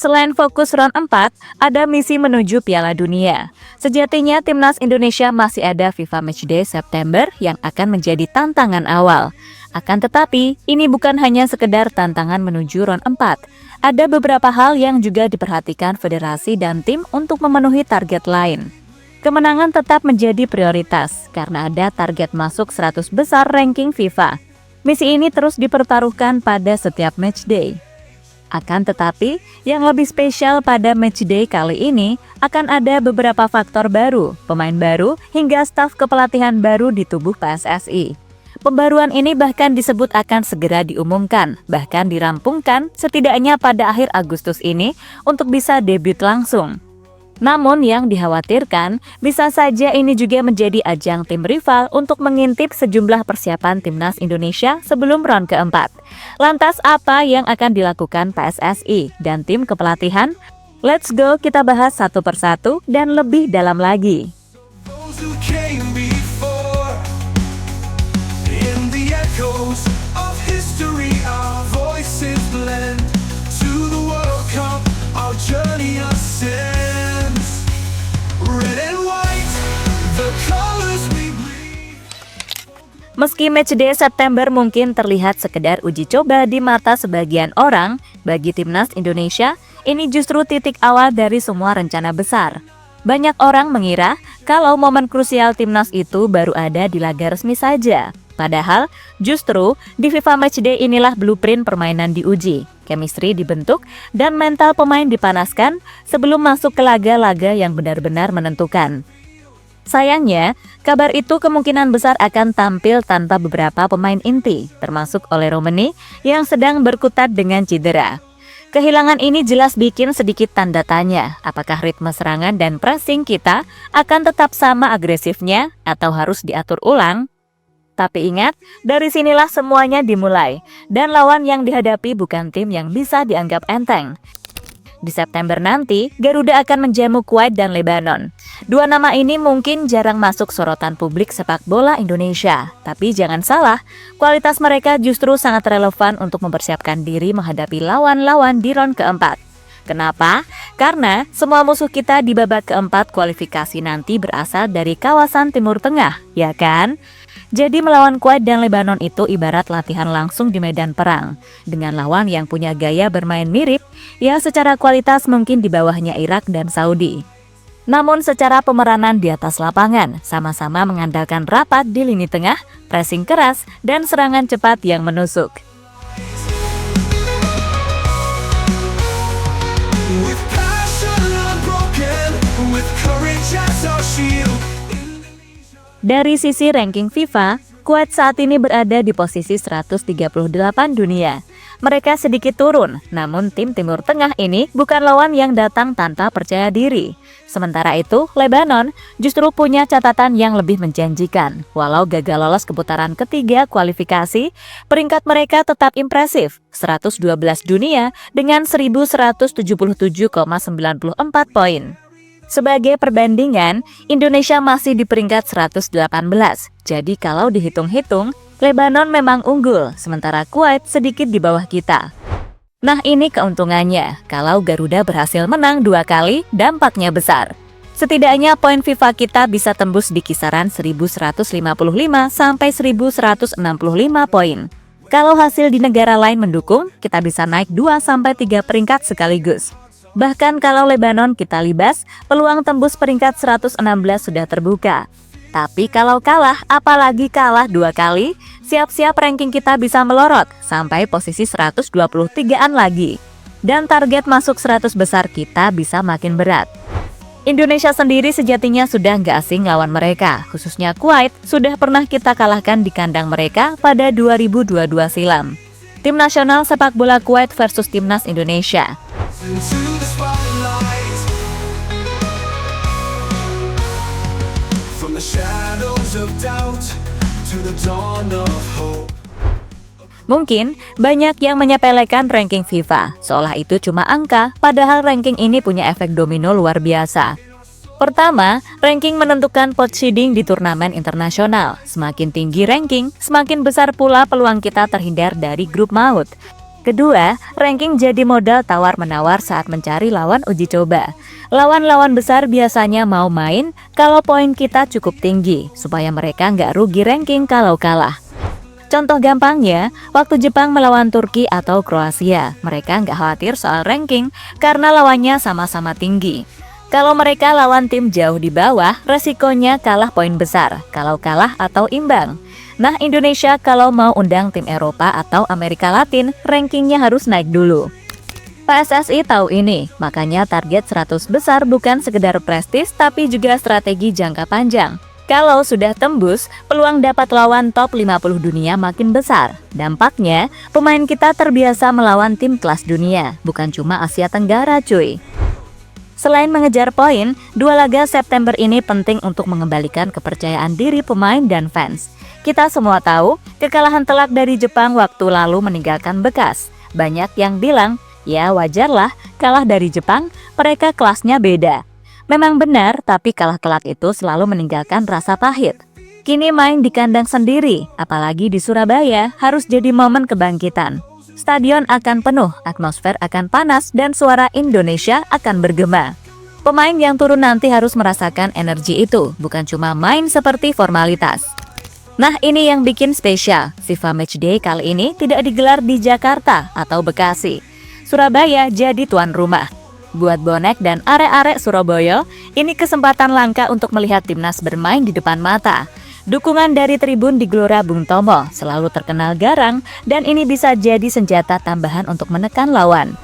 Selain fokus round 4, ada misi menuju Piala Dunia. Sejatinya Timnas Indonesia masih ada FIFA Matchday September yang akan menjadi tantangan awal. Akan tetapi, ini bukan hanya sekedar tantangan menuju round 4. Ada beberapa hal yang juga diperhatikan federasi dan tim untuk memenuhi target lain. Kemenangan tetap menjadi prioritas karena ada target masuk 100 besar ranking FIFA. Misi ini terus dipertaruhkan pada setiap matchday. Akan tetapi, yang lebih spesial pada matchday kali ini akan ada beberapa faktor baru, pemain baru, hingga staf kepelatihan baru di tubuh PSSI. Pembaruan ini bahkan disebut akan segera diumumkan, bahkan dirampungkan setidaknya pada akhir Agustus ini untuk bisa debut langsung. Namun yang dikhawatirkan, bisa saja ini juga menjadi ajang tim rival untuk mengintip sejumlah persiapan Timnas Indonesia sebelum round keempat. Lantas apa yang akan dilakukan PSSI dan tim kepelatihan? Let's go, kita bahas satu persatu dan lebih dalam lagi. Meski matchday September mungkin terlihat sekedar uji coba di mata sebagian orang, bagi Timnas Indonesia, ini justru titik awal dari semua rencana besar. Banyak orang mengira kalau momen krusial Timnas itu baru ada di laga resmi saja. Padahal, justru di FIFA Matchday inilah blueprint permainan diuji, chemistry dibentuk, dan mental pemain dipanaskan sebelum masuk ke laga-laga yang benar-benar menentukan. Sayangnya, kabar itu kemungkinan besar akan tampil tanpa beberapa pemain inti, termasuk oleh Romani yang sedang berkutat dengan cedera. Kehilangan ini jelas bikin sedikit tanda tanya, apakah ritme serangan dan pressing kita akan tetap sama agresifnya atau harus diatur ulang? Tapi ingat, dari sinilah semuanya dimulai, dan lawan yang dihadapi bukan tim yang bisa dianggap enteng. Di September nanti, Garuda akan menjamu Kuwait dan Lebanon. Dua nama ini mungkin jarang masuk sorotan publik sepak bola Indonesia. Tapi jangan salah, kualitas mereka justru sangat relevan untuk mempersiapkan diri menghadapi lawan-lawan di round keempat. Kenapa? Karena semua musuh kita di babak keempat kualifikasi nanti berasal dari kawasan Timur Tengah, ya kan? Jadi melawan Kuwait dan Lebanon itu ibarat latihan langsung di medan perang. Dengan lawan yang punya gaya bermain mirip, ya secara kualitas mungkin di bawahnya Irak dan Saudi. Namun secara pemeranan di atas lapangan, sama-sama mengandalkan rapat di lini tengah, pressing keras, dan serangan cepat yang menusuk. Dari sisi ranking FIFA, Kuwait saat ini berada di posisi 138 dunia. Mereka sedikit turun, namun tim Timur Tengah ini bukan lawan yang datang tanpa percaya diri. Sementara itu, Lebanon justru punya catatan yang lebih menjanjikan. Walau gagal lolos ke putaran ketiga kualifikasi, peringkat mereka tetap impresif, 112 dunia dengan 1177,94 poin. Sebagai perbandingan, Indonesia masih di peringkat 118. Jadi kalau dihitung-hitung, Lebanon memang unggul, sementara Kuwait sedikit di bawah kita. Nah ini keuntungannya, kalau Garuda berhasil menang 2 kali, dampaknya besar. Setidaknya poin FIFA kita bisa tembus di kisaran 1155 sampai 1165 poin. Kalau hasil di negara lain mendukung, kita bisa naik 2 sampai 3 peringkat sekaligus. Bahkan kalau Lebanon kita libas, peluang tembus peringkat 116 sudah terbuka. Tapi kalau kalah, apalagi kalah 2 kali, siap-siap ranking kita bisa melorot sampai posisi 123-an lagi. Dan target masuk 100 besar kita bisa makin berat. Indonesia sendiri sejatinya sudah nggak asing lawan mereka, khususnya Kuwait sudah pernah kita kalahkan di kandang mereka pada 2022 silam. Tim nasional sepak bola Kuwait versus Timnas Indonesia. Mungkin banyak yang menyepelekan ranking FIFA, seolah itu cuma angka, padahal ranking ini punya efek domino luar biasa. Pertama, ranking menentukan pot seeding di turnamen internasional. Semakin tinggi ranking, semakin besar pula peluang kita terhindar dari grup maut. Kedua, ranking jadi modal tawar-menawar saat mencari lawan uji coba. Lawan-lawan besar biasanya mau main kalau poin kita cukup tinggi, supaya mereka nggak rugi ranking kalau kalah. Contoh gampangnya, waktu Jepang melawan Turki atau Kroasia, mereka nggak khawatir soal ranking karena lawannya sama-sama tinggi. Kalau mereka lawan tim jauh di bawah, resikonya kalah poin besar, kalau kalah atau imbang. Nah, Indonesia kalau mau undang tim Eropa atau Amerika Latin, rankingnya harus naik dulu. PSSI tahu ini, makanya target 100 besar bukan sekedar prestis tapi juga strategi jangka panjang. Kalau sudah tembus, peluang dapat lawan top 50 dunia makin besar. Dampaknya, pemain kita terbiasa melawan tim kelas dunia, bukan cuma Asia Tenggara cuy. Selain mengejar poin, 2 laga September ini penting untuk mengembalikan kepercayaan diri pemain dan fans. Kita semua tahu, kekalahan telak dari Jepang waktu lalu meninggalkan bekas. Banyak yang bilang, ya wajarlah, kalah dari Jepang, mereka kelasnya beda. Memang benar, tapi kalah telak itu selalu meninggalkan rasa pahit. Kini main di kandang sendiri, apalagi di Surabaya, harus jadi momen kebangkitan. Stadion akan penuh, atmosfer akan panas, dan suara Indonesia akan bergema. Pemain yang turun nanti harus merasakan energi itu, bukan cuma main seperti formalitas. Nah, ini yang bikin spesial. FIFA Matchday kali ini tidak digelar di Jakarta atau Bekasi. Surabaya jadi tuan rumah. Buat bonek dan arek-arek Surabaya, ini kesempatan langka untuk melihat timnas bermain di depan mata. Dukungan dari tribun di Gelora Bung Tomo selalu terkenal garang dan ini bisa jadi senjata tambahan untuk menekan lawan.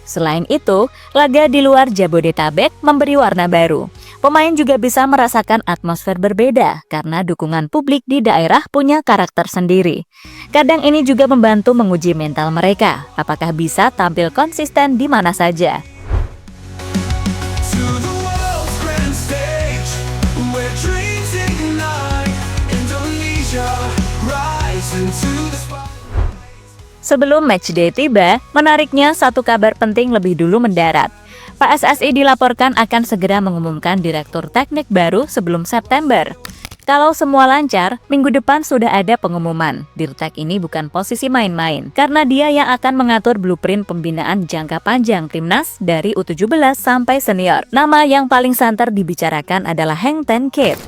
Selain itu, laga di luar Jabodetabek memberi warna baru. Pemain juga bisa merasakan atmosfer berbeda karena dukungan publik di daerah punya karakter sendiri. Kadang ini juga membantu menguji mental mereka, apakah bisa tampil konsisten di mana saja. Sebelum matchday tiba, menariknya satu kabar penting lebih dulu mendarat. PSSI dilaporkan akan segera mengumumkan direktur teknik baru sebelum September. Kalau semua lancar, minggu depan sudah ada pengumuman. Dirtek ini bukan posisi main-main, karena dia yang akan mengatur blueprint pembinaan jangka panjang timnas dari U17 sampai senior. Nama yang paling santer dibicarakan adalah Henk ten Cate.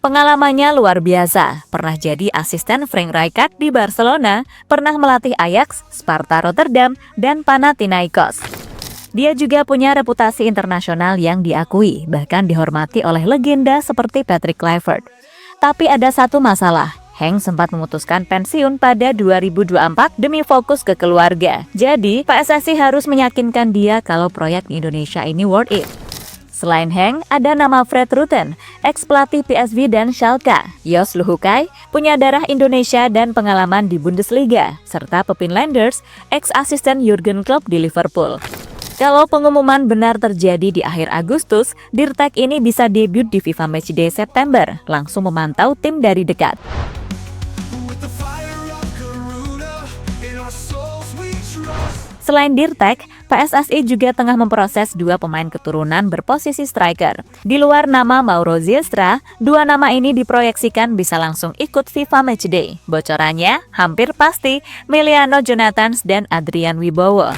Pengalamannya luar biasa, pernah jadi asisten Frank Rijkaard di Barcelona, pernah melatih Ajax, Sparta Rotterdam, dan Panathinaikos. Dia juga punya reputasi internasional yang diakui, bahkan dihormati oleh legenda seperti Patrick Kluivert. Tapi ada satu masalah, Henk sempat memutuskan pensiun pada 2024 demi fokus ke keluarga. Jadi, PSSI harus meyakinkan dia kalau proyek di Indonesia ini worth it. Selain Henk, ada nama Fred Rutten, ex-pelatih PSV dan Schalke. Jos Luhukay, punya darah Indonesia dan pengalaman di Bundesliga, serta Pepin Lenders, ex-asisten Jurgen Klopp di Liverpool. Kalau pengumuman benar terjadi di akhir Agustus, Dirtek ini bisa debut di FIFA Matchday September, langsung memantau tim dari dekat. Selain Dirtek, PSSI juga tengah memproses 2 pemain keturunan berposisi striker. Di luar nama Mauro Zylstra, 2 nama ini diproyeksikan bisa langsung ikut FIFA Matchday. Bocorannya hampir pasti Miliano Jonathans dan Adrian Wibowo.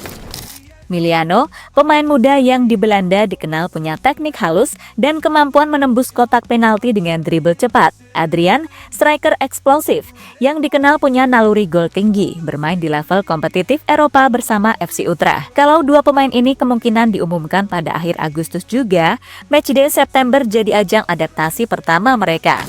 Miliano, pemain muda yang di Belanda dikenal punya teknik halus dan kemampuan menembus kotak penalti dengan dribble cepat. Adrian, striker eksplosif yang dikenal punya naluri gol tinggi, bermain di level kompetitif Eropa bersama FC Utrecht. Kalau 2 pemain ini kemungkinan diumumkan pada akhir Agustus juga, Matchday September jadi ajang adaptasi pertama mereka.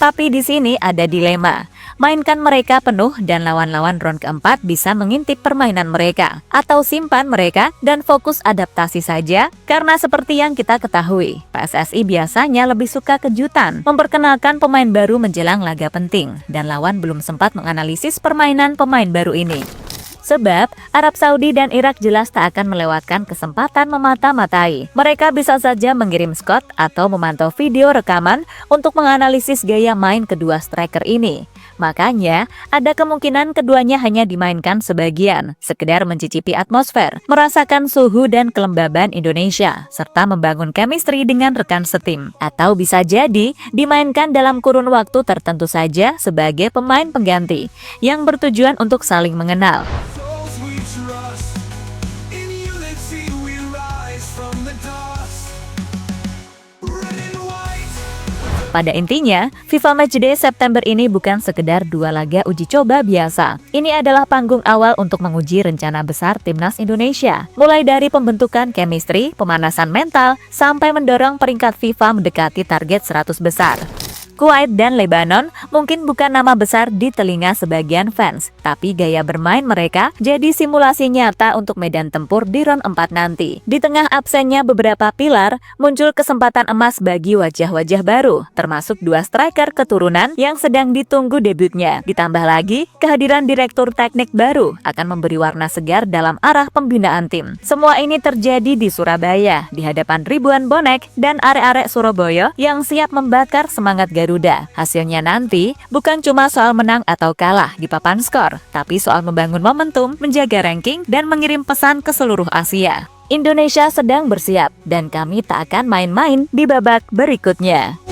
Tapi di sini ada dilema. Mainkan mereka penuh dan lawan-lawan round keempat bisa mengintip permainan mereka, atau simpan mereka dan fokus adaptasi saja, karena seperti yang kita ketahui, PSSI biasanya lebih suka kejutan, memperkenalkan pemain baru menjelang laga penting, dan lawan belum sempat menganalisis permainan pemain baru ini. Sebab, Arab Saudi dan Irak jelas tak akan melewatkan kesempatan memata-matai. Mereka bisa saja mengirim squad atau memantau video rekaman untuk menganalisis gaya main kedua striker ini. Makanya, ada kemungkinan keduanya hanya dimainkan sebagian, sekedar mencicipi atmosfer, merasakan suhu dan kelembaban Indonesia, serta membangun chemistry dengan rekan setim. Atau bisa jadi, dimainkan dalam kurun waktu tertentu saja sebagai pemain pengganti, yang bertujuan untuk saling mengenal. Pada intinya, FIFA Matchday September ini bukan sekedar 2 laga uji coba biasa. Ini adalah panggung awal untuk menguji rencana besar Timnas Indonesia. Mulai dari pembentukan chemistry, pemanasan mental, sampai mendorong peringkat FIFA mendekati target 100 besar. Kuwait dan Lebanon mungkin bukan nama besar di telinga sebagian fans, tapi gaya bermain mereka jadi simulasi nyata untuk medan tempur di round 4 nanti. Di tengah absennya beberapa pilar, muncul kesempatan emas bagi wajah-wajah baru, termasuk 2 striker keturunan yang sedang ditunggu debutnya. Ditambah lagi, kehadiran direktur teknik baru akan memberi warna segar dalam arah pembinaan tim. Semua ini terjadi di Surabaya, di hadapan ribuan bonek dan arek-arek Surabaya yang siap membakar semangat Garuda. Hasilnya nanti bukan cuma soal menang atau kalah di papan skor, tapi soal membangun momentum, menjaga ranking, dan mengirim pesan ke seluruh Asia. Indonesia sedang bersiap, dan kami tak akan main-main di babak berikutnya.